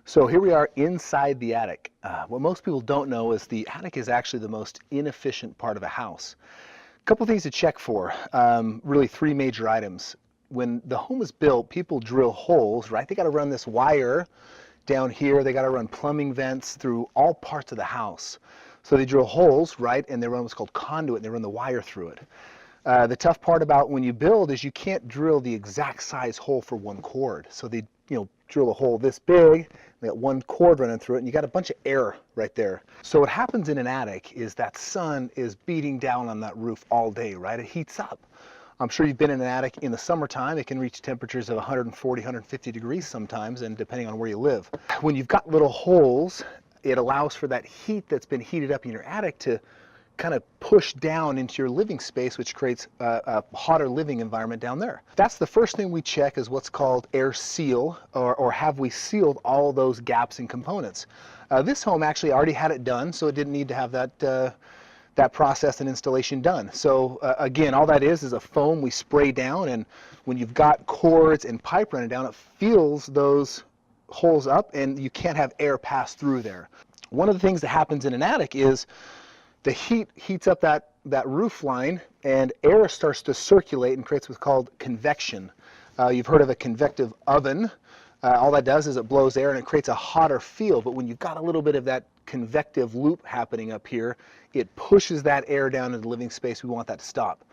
So here we are inside the attic. What most people don't know is the attic is actually the most inefficient part of a house. A couple things to check for, really three major items. When the home is built, people drill holes, right? They got to run this wire down here. They got to run plumbing vents through all parts of the house. So they drill holes, right? And they run what's called conduit, and they run the wire through it. The tough part about when you build is you can't drill the exact size hole for one cord. So they, drill a hole this big, they got one cord running through it, and you got a bunch of air right there. So what happens in an attic is that sun is beating down on that roof all day, right? It heats up. I'm sure you've been in an attic in the summertime. It can reach temperatures of 140, 150 degrees sometimes, and depending on where you live. When you've got little holes, it allows for that heat that's been heated up in your attic to kind of push down into your living space, which creates a hotter living environment down there. That's the first thing we check, is what's called air seal, or have we sealed all those gaps and components. This home actually already had it done, so it didn't need to have that process and installation done. So again, all that is a foam we spray down, and when you've got cords and pipe running down, it fills those holes up and you can't have air pass through there. One of the things that happens in an attic is the heat heats up that roof line, and air starts to circulate and creates what's called convection. You've heard of a convective oven. All that does is it blows air and it creates a hotter feel, but when you've got a little bit of that convective loop happening up here, it pushes that air down into the living space. We want that to stop.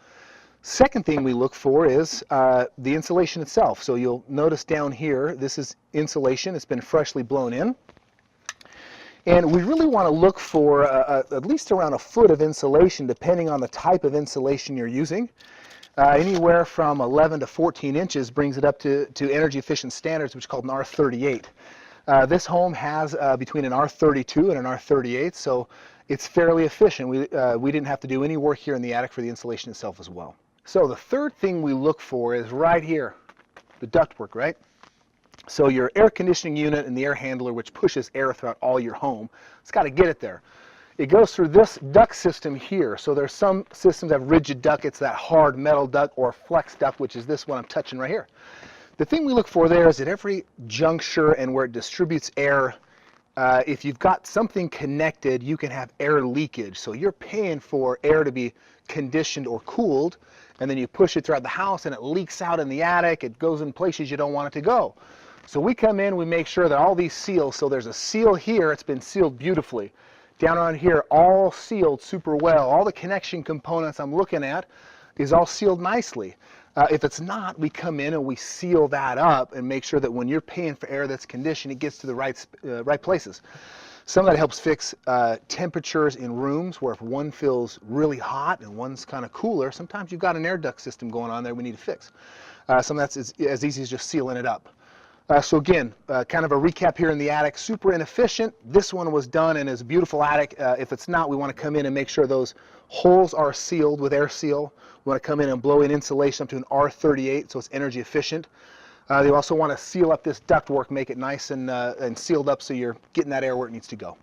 Second thing we look for is the insulation itself. So you'll notice down here, this is insulation. It's been freshly blown in. And we really want to look for at least around a foot of insulation, depending on the type of insulation you're using. Anywhere from 11 to 14 inches brings it up to energy efficient standards, which is called an R38. This home has between an R32 and an R38, so it's fairly efficient. We didn't have to do any work here in the attic for the insulation itself as well. So the third thing we look for is right here, the ductwork, right? So your air conditioning unit and the air handler, which pushes air throughout all your home, it's got to get it there. It goes through this duct system here. So there's some systems that have rigid duct. It's that hard metal duct, or flex duct, which is this one I'm touching right here. The thing we look for there is at every juncture and where it distributes air, if you've got something connected, you can have air leakage. So you're paying for air to be conditioned or cooled, and then you push it throughout the house and it leaks out in the attic. It goes in places you don't want it to go. So we come in, we make sure that all these seal, so there's a seal here, it's been sealed beautifully. Down on here, all sealed super well. All the connection components I'm looking at is all sealed nicely. If it's not, we come in and we seal that up and make sure that when you're paying for air that's conditioned, it gets to the right places. Some of that helps fix temperatures in rooms where if one feels really hot and one's kind of cooler, sometimes you've got an air duct system going on there we need to fix. Some of that's as easy as just sealing it up. So again, kind of a recap here in the attic. Super inefficient. This one was done in a beautiful attic. If it's not, we want to come in and make sure those holes are sealed with air seal. We want to come in and blow in insulation up to an R38, so it's energy efficient. They also want to seal up this ductwork, make it nice and sealed up so you're getting that air where it needs to go.